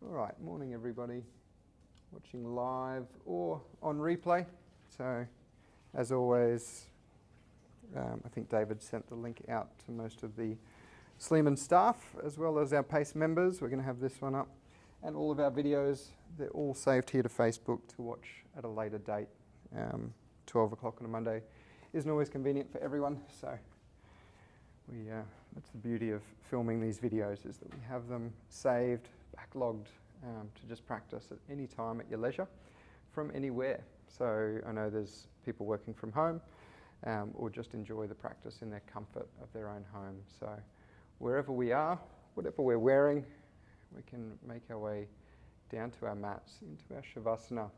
All right, morning everybody, watching live or on replay. So, as always, I think David sent the link out to most of the Sleeman staff as well as our PACE members. We're going to have this one up, and all of our videos, they're all saved here to Facebook to watch at a later date. 12 o'clock on a Monday isn't always convenient for everyone, so that's the beauty of filming these videos, is that we have them saved, backlogged, to just practice at any time at your leisure from anywhere. So I know there's people working from home or just enjoy the practice in their comfort of their own home. So wherever we are, whatever we're wearing, we can make our way down to our mats, into our Shavasana,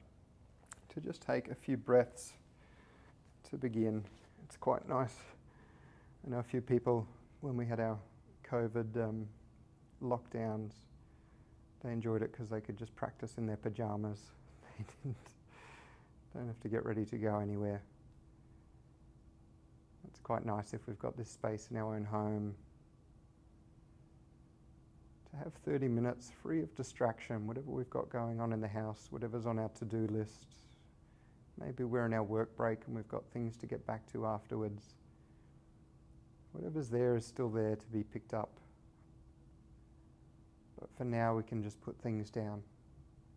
to just take a few breaths to begin. It's quite nice. I know a few people, when we had our COVID lockdowns, they enjoyed it because they could just practice in their pajamas. They don't have to get ready to go anywhere. It's quite nice if we've got this space in our own home to have 30 minutes free of distraction, whatever we've got going on in the house, whatever's on our to-do list. Maybe we're in our work break and we've got things to get back to afterwards. Whatever's there is still there to be picked up. But for now, we can just put things down.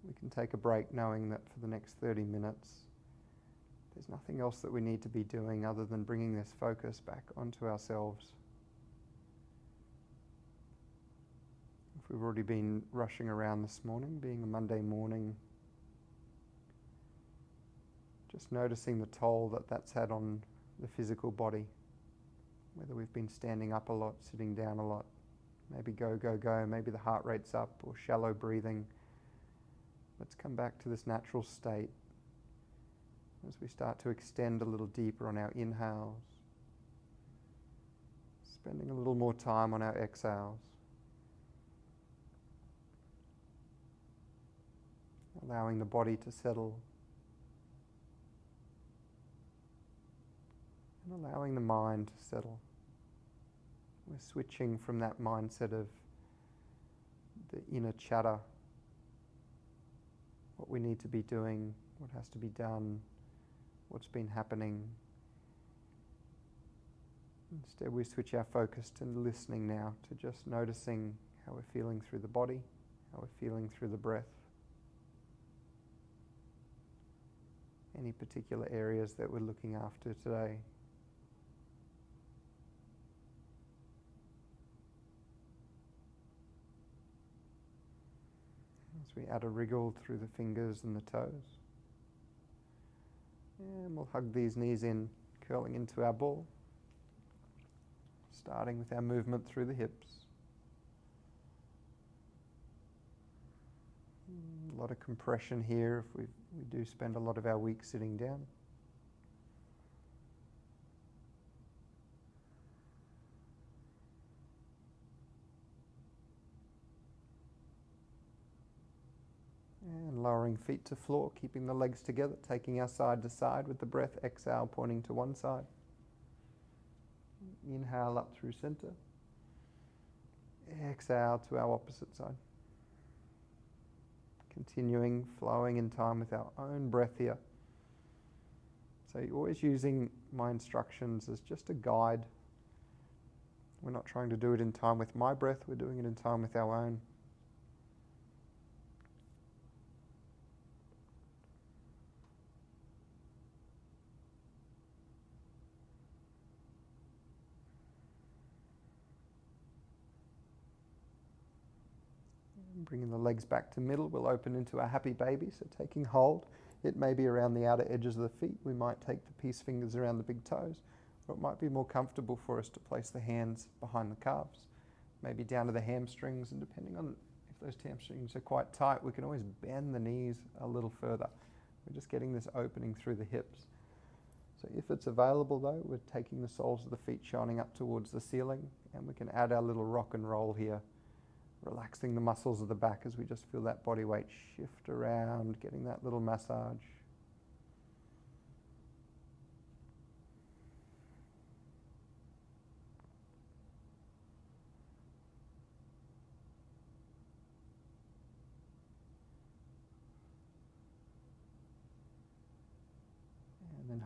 We can take a break knowing that for the next 30 minutes, there's nothing else that we need to be doing other than bringing this focus back onto ourselves. If we've already been rushing around this morning, being a Monday morning, just noticing the toll that that's had on the physical body. Whether we've been standing up a lot, sitting down a lot, maybe go, maybe the heart rate's up, or shallow breathing. Let's come back to this natural state as we start to extend a little deeper on our inhales, spending a little more time on our exhales, allowing the body to settle, and allowing the mind to settle. We're switching from that mindset of the inner chatter, what we need to be doing, what has to be done, what's been happening. Instead, we switch our focus to listening now, to just noticing how we're feeling through the body, how we're feeling through the breath. Any particular areas that we're looking after today. As we add a wriggle through the fingers and the toes. And we'll hug these knees in, curling into our ball. Starting with our movement through the hips. A lot of compression here if we do spend a lot of our week sitting down. And lowering feet to floor, keeping the legs together, taking our side to side with the breath. Exhale, pointing to one side. Inhale up through center. Exhale to our opposite side. Continuing, flowing in time with our own breath here. So you're always using my instructions as just a guide. We're not trying to do it in time with my breath, we're doing it in time with our own. Bringing the legs back to middle, we'll open into our happy baby, so taking hold. It may be around the outer edges of the feet. We might take the peace fingers around the big toes, or it might be more comfortable for us to place the hands behind the calves, maybe down to the hamstrings, and depending on if those hamstrings are quite tight, we can always bend the knees a little further. We're just getting this opening through the hips. So if it's available though, we're taking the soles of the feet shining up towards the ceiling, and we can add our little rock and roll here, relaxing the muscles of the back as we just feel that body weight shift around, getting that little massage.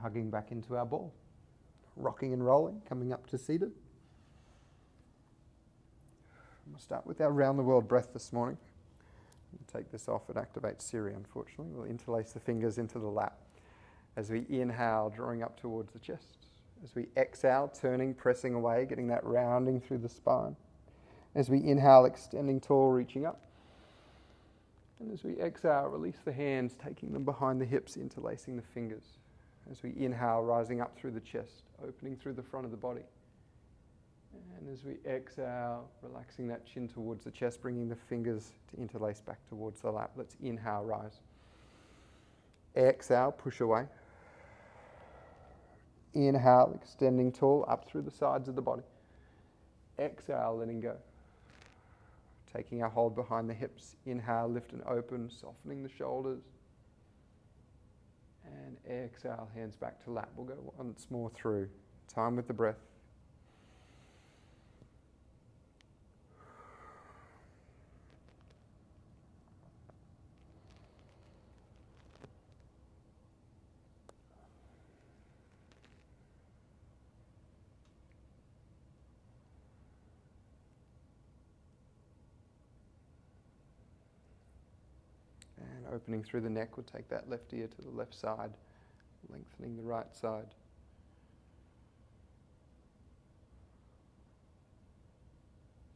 hugging back into our ball. Rocking and rolling, coming up to seated. We'll start with our round the world breath this morning. We'll take this off, it activates Siri unfortunately. We'll interlace the fingers into the lap. As we inhale, drawing up towards the chest. As we exhale, turning, pressing away, getting that rounding through the spine. As we inhale, extending tall, reaching up. And as we exhale, release the hands, taking them behind the hips, interlacing the fingers. As we inhale, rising up through the chest, opening through the front of the body. And as we exhale, relaxing that chin towards the chest, bringing the fingers to interlace back towards the lap. Let's inhale, rise. Exhale, push away. Inhale, extending tall, up through the sides of the body. Exhale, letting go. Taking our hold behind the hips. Inhale, lift and open, softening the shoulders. And exhale, hands back to lap. We'll go once more through. Time with the breath. Opening through the neck, we'll take that left ear to the left side, lengthening the right side.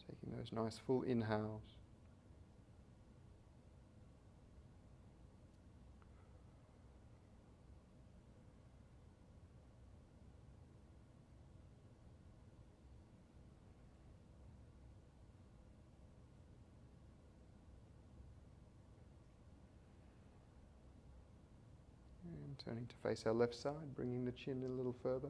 Taking those nice full inhales. Turning to face our left side, bringing the chin a little further.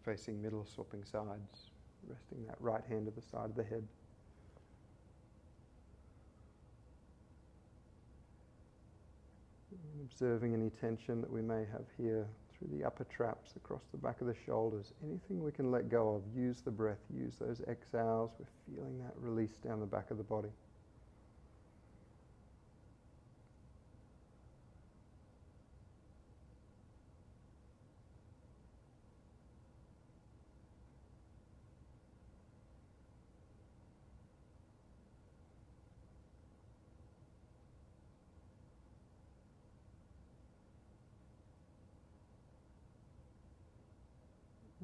Facing middle, swapping sides, resting that right hand to the side of the head. And observing any tension that we may have here through the upper traps, across the back of the shoulders. Anything we can let go of, use the breath, use those exhales. We're feeling that release down the back of the body.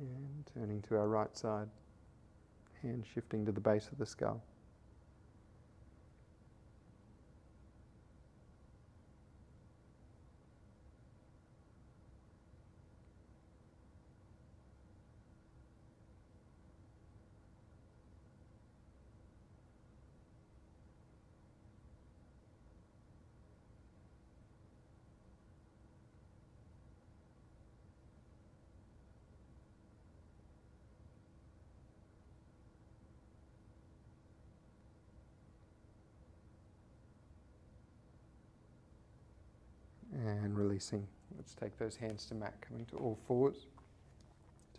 And turning to our right side, hand shifting to the base of the skull. And releasing. Let's take those hands to mat, coming to all fours,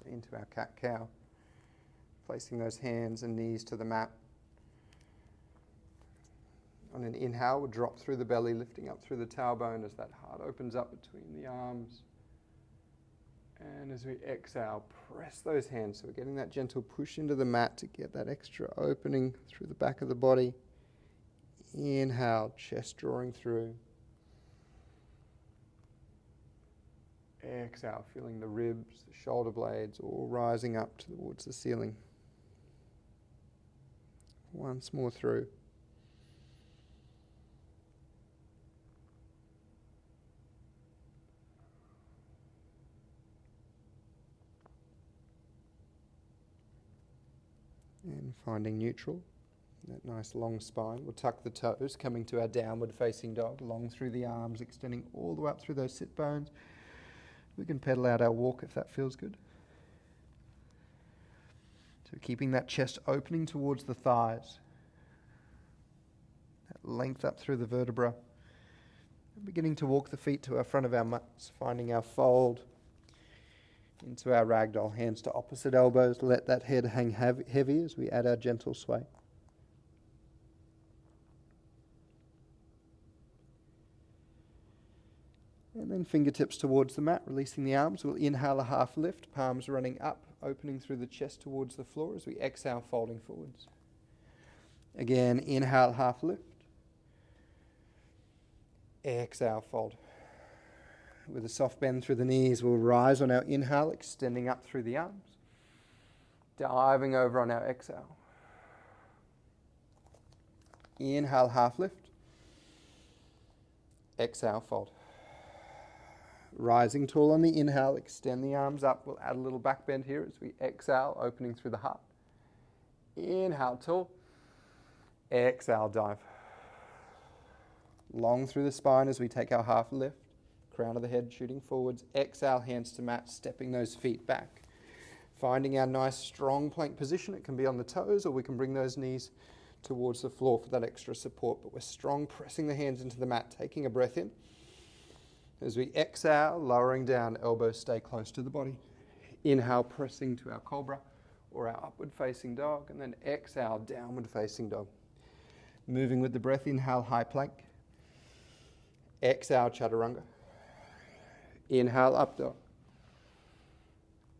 into our cat-cow. Placing those hands and knees to the mat. On an inhale, we'll drop through the belly, lifting up through the tailbone as that heart opens up between the arms. And as we exhale, press those hands. So we're getting that gentle push into the mat to get that extra opening through the back of the body. Inhale, chest drawing through. Exhale, feeling the ribs, the shoulder blades all rising up towards the ceiling. Once more through. And finding neutral, That nice long spine. We'll tuck the toes, coming to our downward facing dog, long through the arms, extending all the way up through those sit bones. We can pedal out our walk if that feels good. So keeping that chest opening towards the thighs. That length up through the vertebra. And beginning to walk the feet to our front of our mats, finding our fold into our ragdoll, hands to opposite elbows. Let that head hang heavy as we add our gentle sway. And then fingertips towards the mat, releasing the arms. We'll inhale a half lift, palms running up, opening through the chest towards the floor as we exhale, folding forwards. Again, inhale, half lift. Exhale, fold. With a soft bend through the knees, we'll rise on our inhale, extending up through the arms. Diving over on our exhale. Inhale, half lift. Exhale, fold. Rising tall on the inhale, extend the arms up. We'll add a little back bend here as we exhale, opening through the heart. Inhale, tall. Exhale, dive. Long through the spine as we take our half lift. Crown of the head shooting forwards. Exhale, hands to mat, stepping those feet back. Finding our nice strong plank position. It can be on the toes or we can bring those knees towards the floor for that extra support. But we're strong, pressing the hands into the mat, taking a breath in. As we exhale, lowering down, elbows stay close to the body. Inhale, pressing to our cobra or our upward facing dog. And then exhale, downward facing dog. Moving with the breath, inhale, high plank. Exhale, chaturanga. Inhale, up dog.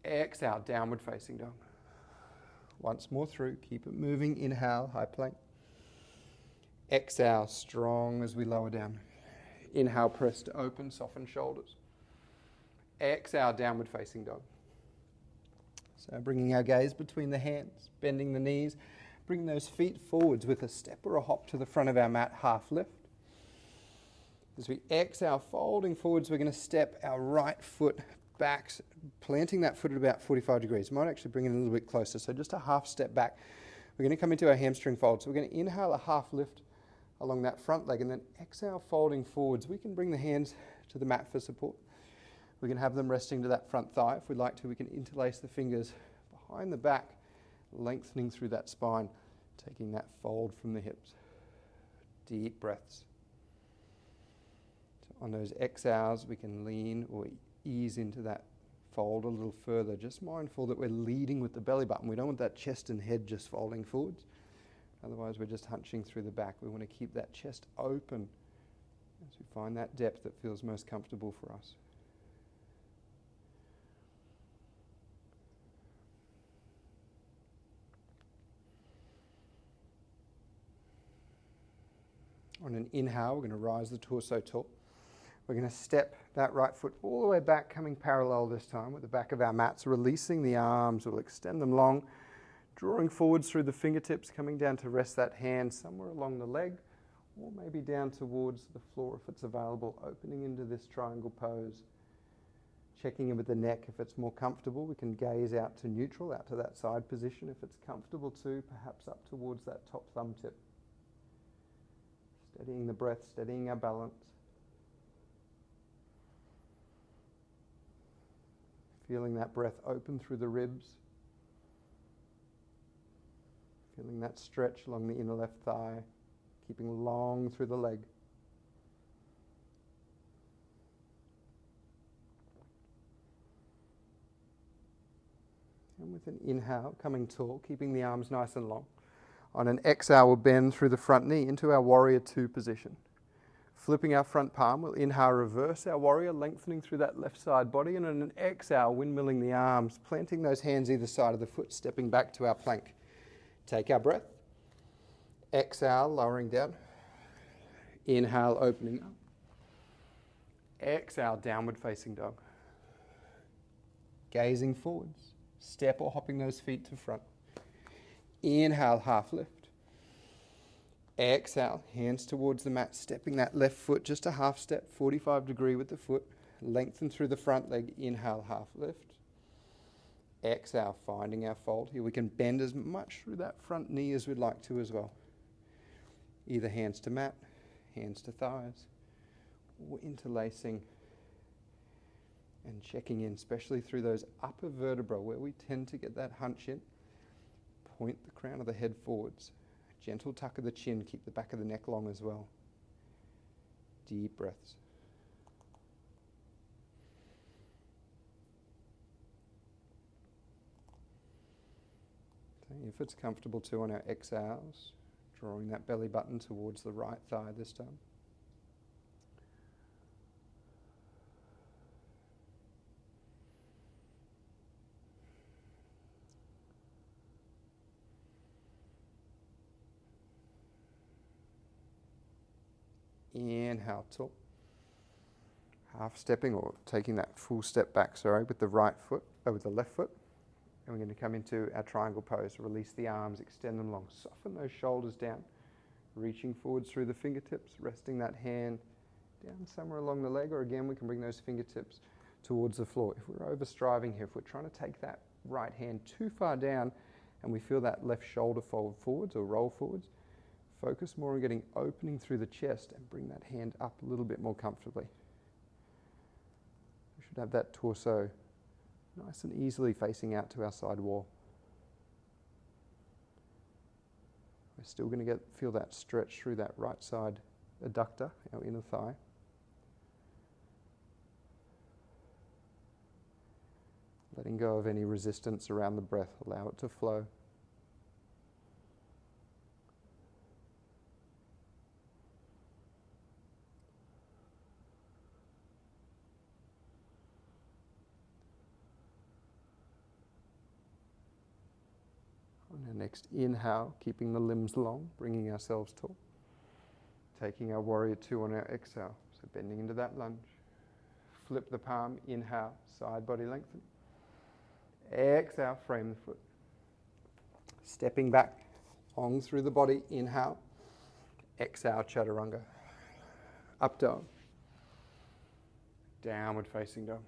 Exhale, downward facing dog. Once more through, keep it moving. Inhale, high plank. Exhale, strong as we lower down. Inhale, press to open, soften shoulders. Exhale, downward facing dog. So bringing our gaze between the hands, bending the knees, bring those feet forwards with a step or a hop to the front of our mat, half lift. As we exhale, folding forwards, we're going to step our right foot back, planting that foot at about 45 degrees. Might actually bring it a little bit closer, so just a half step back. We're going to come into our hamstring fold. So we're going to inhale a half lift along that front leg and then exhale, folding forwards. We can bring the hands to the mat for support. We can have them resting to that front thigh. If we'd like to, we can interlace the fingers behind the back, lengthening through that spine, taking that fold from the hips. Deep breaths. So on those exhales, we can lean or ease into that fold a little further. Just mindful that we're leading with the belly button. We don't want that chest and head just folding forwards. Otherwise, we're just hunching through the back. We want to keep that chest open as we find that depth that feels most comfortable for us. On an inhale, we're going to rise the torso tall. We're going to step that right foot all the way back, coming parallel this time with the back of our mats, releasing the arms. We'll extend them long, drawing forwards through the fingertips, coming down to rest that hand somewhere along the leg, or maybe down towards the floor if it's available, opening into this triangle pose. Checking in with the neck if it's more comfortable. We can gaze out to neutral, out to that side position. If it's comfortable too, perhaps up towards that top thumb tip. Steadying the breath, steadying our balance. Feeling that breath open through the ribs. Feeling that stretch along the inner left thigh. Keeping long through the leg. And with an inhale, coming tall, keeping the arms nice and long. On an exhale, we'll bend through the front knee into our warrior two position. Flipping our front palm, we'll inhale, reverse our warrior, lengthening through that left side body. And on an exhale, windmilling the arms, planting those hands either side of the foot, stepping back to our plank. Take our breath. Exhale, lowering down. Inhale, opening up. Exhale, downward facing dog. Gazing forwards. Step or hopping those feet to front. Inhale, half lift. Exhale, hands towards the mat, stepping that left foot just a half step, 45 degree with the foot. Lengthen through the front leg. Inhale, half lift. Exhale, finding our fold. Here we can bend as much through that front knee as we'd like to as well. either hands to mat, hands to thighs, or interlacing and checking in, especially through those upper vertebrae where we tend to get that hunch in. Point the crown of the head forwards. Gentle tuck of the chin, keep the back of the neck long as well. Deep breaths. Okay, if it's comfortable too on our exhales, drawing that belly button towards the right thigh this time. Inhale, tall. Half stepping or taking that full step back, with the right foot, with the left foot. And we're going to come into our triangle pose. Release the arms, extend them long. Soften those shoulders down. Reaching forwards through the fingertips, resting that hand down somewhere along the leg, or again, we can bring those fingertips towards the floor. If we're over striving here, if we're trying to take that right hand too far down and we feel that left shoulder fold forwards or roll forwards, focus more on getting opening through the chest and bring that hand up a little bit more comfortably. We should have that torso nice and easily facing out to our side wall. We're still going to feel that stretch through that right side adductor, our inner thigh. Letting go of any resistance around the breath, allow it to flow. On our next inhale, keeping the limbs long, bringing ourselves tall. Taking our warrior two on our exhale, so bending into that lunge. Flip the palm, inhale, side body lengthen. Exhale, frame the foot. Stepping back, long through the body, inhale. Exhale, chaturanga. Up dog. Downward facing dog.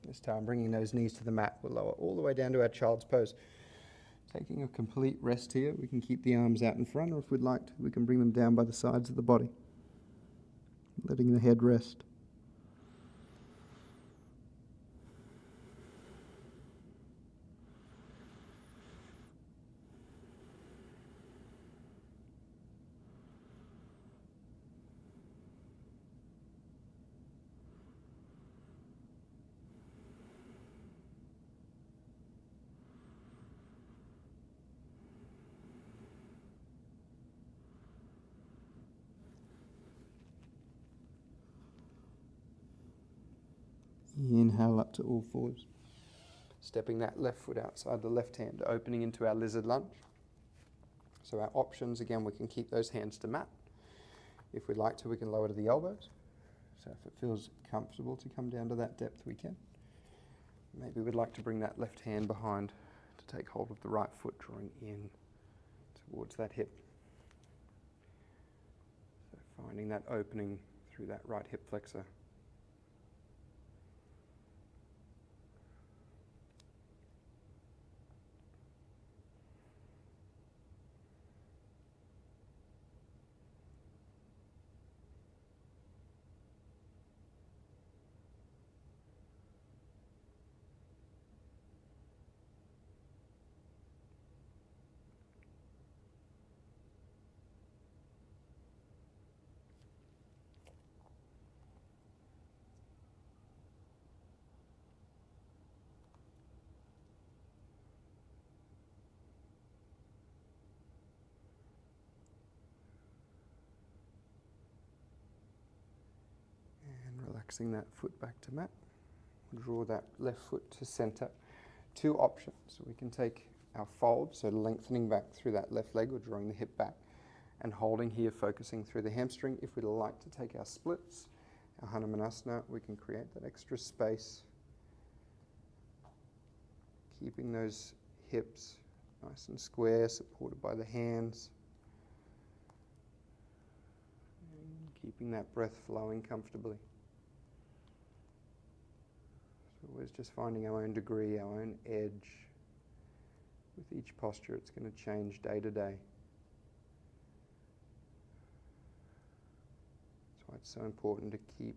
This time, bringing those knees to the mat, we'll lower all the way down to our child's pose. Taking a complete rest here, we can keep the arms out in front, or if we'd like to, we can bring them down by the sides of the body. Letting the head rest. Inhale up to all fours. Stepping that left foot outside the left hand, opening into our lizard lunge. So our options, again, we can keep those hands to mat. If we'd like to, we can lower to the elbows. So if it feels comfortable to come down to that depth, we can. Maybe we'd like to bring that left hand behind to take hold of the right foot, drawing in towards that hip. So finding that opening through that right hip flexor. Relaxing that foot back to mat. Draw that left foot to center. Two options. So we can take our fold, so lengthening back through that left leg or drawing the hip back and holding here, focusing through the hamstring. If we'd like to take our splits, our Hanumanasana, we can create that extra space. Keeping those hips nice and square, supported by the hands. And keeping that breath flowing comfortably. Always just finding our own degree, our own edge. With each posture, it's going to change day to day. it's so important to keep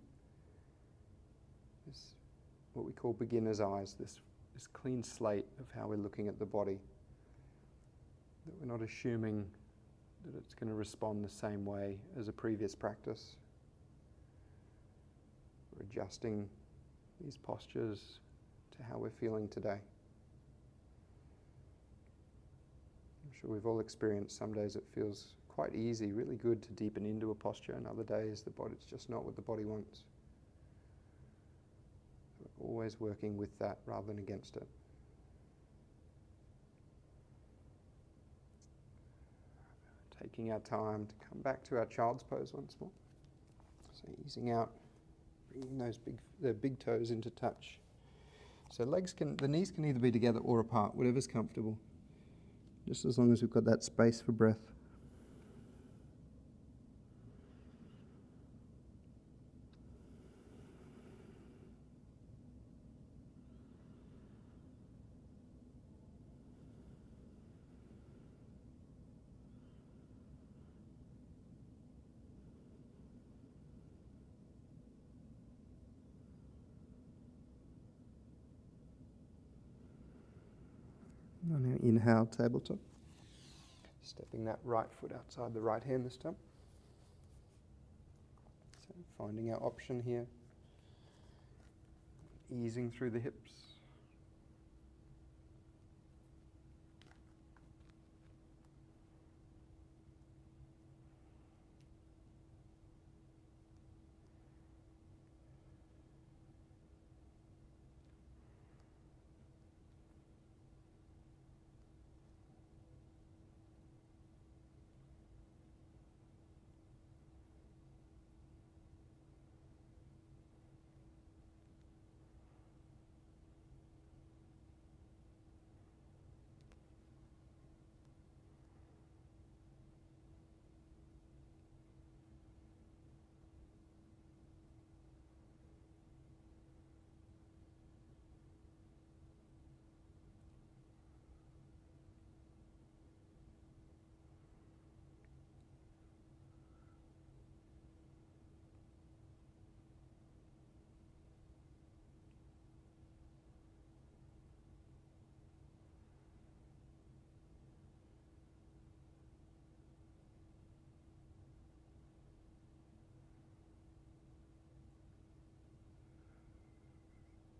this, what we call beginner's eyes, this clean slate of how we're looking at the body. That we're not assuming that it's going to respond the same way as a previous practice. We're adjusting these postures to how we're feeling today. I'm sure we've all experienced some days it feels quite easy, really good to deepen into a posture, and other days it's just not what the body wants. We're always working with that rather than against it. Taking our time to come back to our child's pose once more. So easing out, bringing the big toes into touch. So the knees can either be together or apart, whatever's comfortable. Just as long as we've got that space for breath. On our inhale, tabletop. Stepping that right foot outside the right hand this time. So finding our option here. Easing through the hips.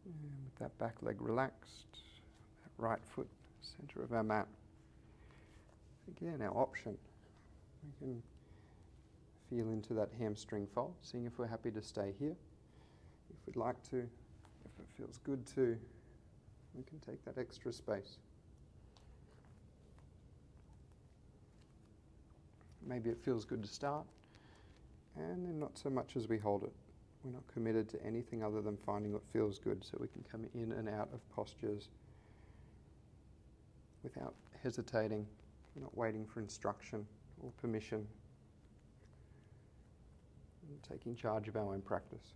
And with that back leg relaxed, that right foot center of our mat. Again, our option. We can feel into that hamstring fold, seeing if we're happy to stay here. If we'd like to, if it feels good to, we can take that extra space. Maybe it feels good to start, and then not so much as we hold it. We're not committed to anything other than finding what feels good, so we can come in and out of postures without hesitating. We're not waiting for instruction or permission. And taking charge of our own practice.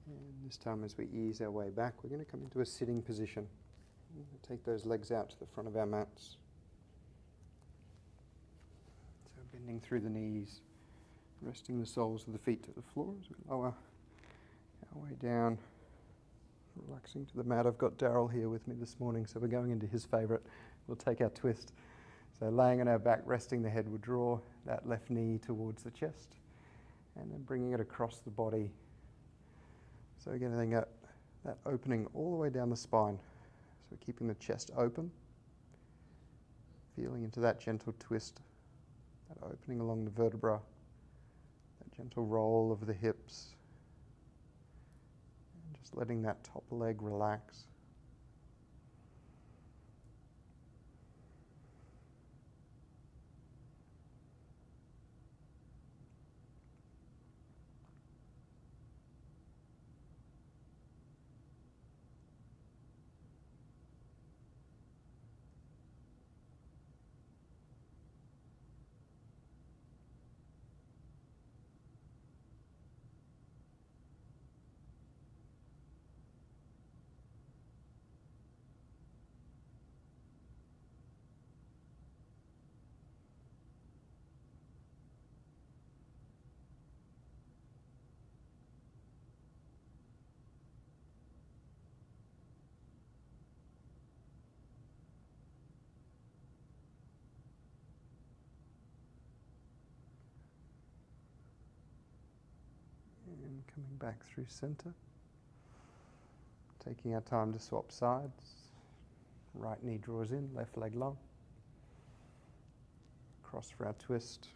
And this time, as we ease our way back, we're going to come into a sitting position. We're going to take those legs out to the front of our mats. So bending through the knees, resting the soles of the feet to the floor as we lower our way down, relaxing to the mat. I've got Daryl here with me this morning, so we're going into his favourite. We'll take our twist. So laying on our back, resting the head, we'll draw that left knee towards the chest. and then bringing it across the body. So getting that opening all the way down the spine. So keeping the chest open, feeling into that gentle twist, that opening along the vertebra, that gentle roll of the hips, and just letting that top leg relax. And coming back through center. Taking our time to swap sides. Right knee draws in, left leg long. Cross for our twist.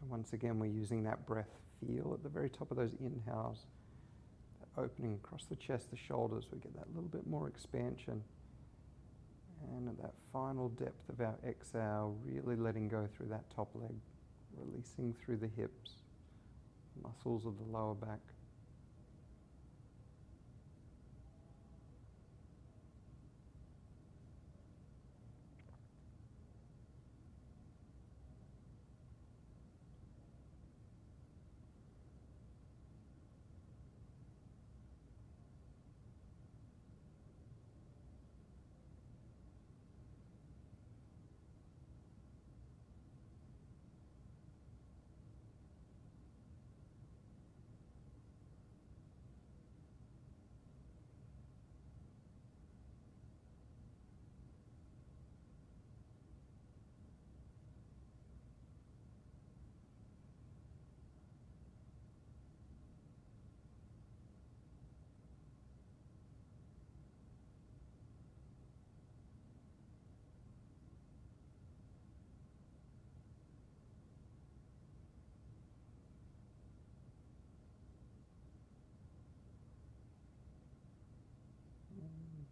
Once again, we're using that breath feel at the very top of those inhales, that opening across the chest, the shoulders, we get that little bit more expansion. And at that final depth of our exhale, really letting go through that top leg, releasing through the hips, muscles of the lower back.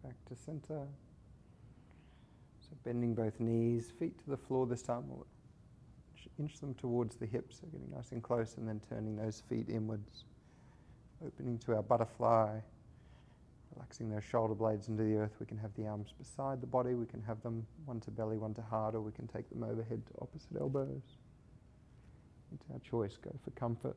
Back to center. So bending both knees, feet to the floor this time. We'll inch them towards the hips, so getting nice and close, and then turning those feet inwards. Opening to our butterfly. Relaxing those shoulder blades into the earth. We can have the arms beside the body. We can have them one to belly, one to heart, or we can take them overhead to opposite elbows. It's our choice. Go for comfort.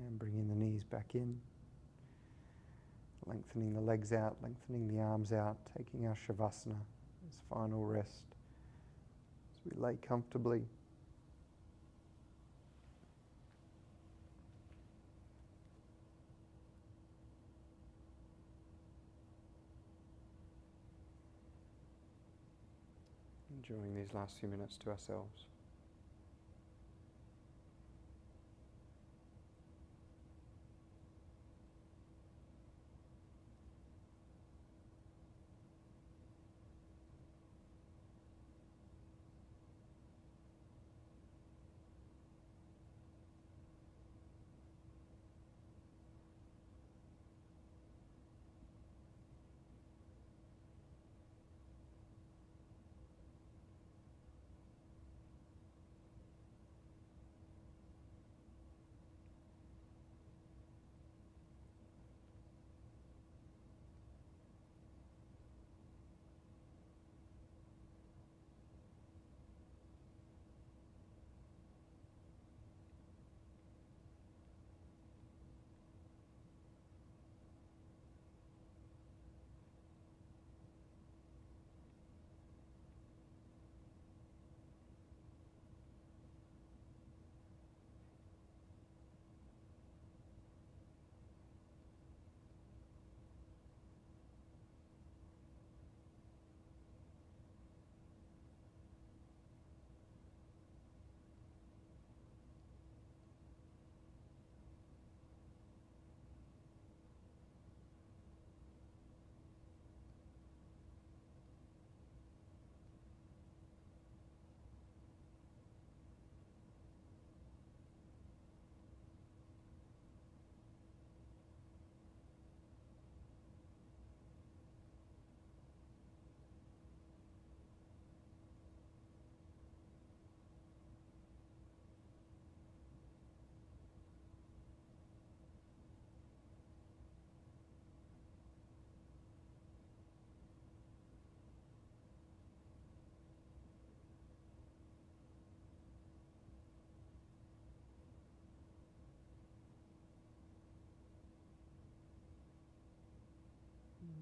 And bringing the knees back in. Lengthening the legs out, lengthening the arms out, taking our Shavasana as final rest as we lay comfortably. Enjoying these last few minutes to ourselves.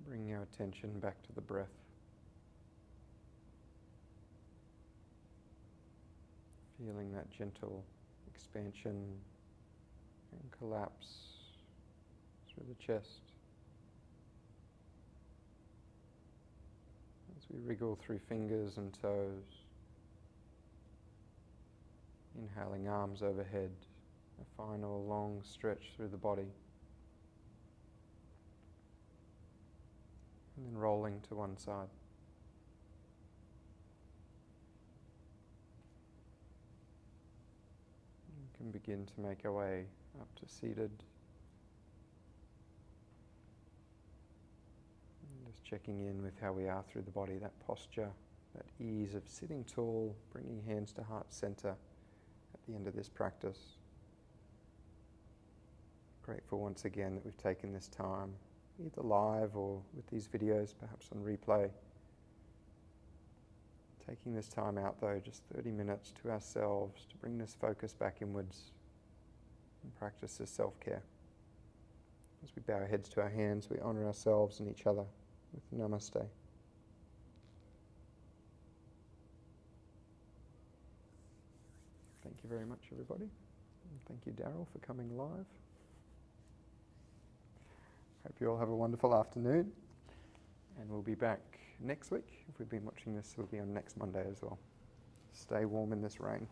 Bring our attention back to the breath. Feeling that gentle expansion and collapse through the chest. As we wriggle through fingers and toes. Inhaling arms overhead. A final long stretch through the body. And then rolling to one side. We can begin to make our way up to seated. And just checking in with how we are through the body, that posture, that ease of sitting tall, bringing hands to heart center at the end of this practice. Grateful once again that we've taken this time, either live or with these videos, perhaps on replay. Taking this time out though, just 30 minutes to ourselves to bring this focus back inwards and practice this self-care. As we bow our heads to our hands, we honour ourselves and each other with Namaste. Thank you very much, everybody. And thank you, Daryl, for coming live. Hope you all have a wonderful afternoon, and we'll be back next week. If we've been watching this, we'll be on next Monday as well. Stay warm in this rain.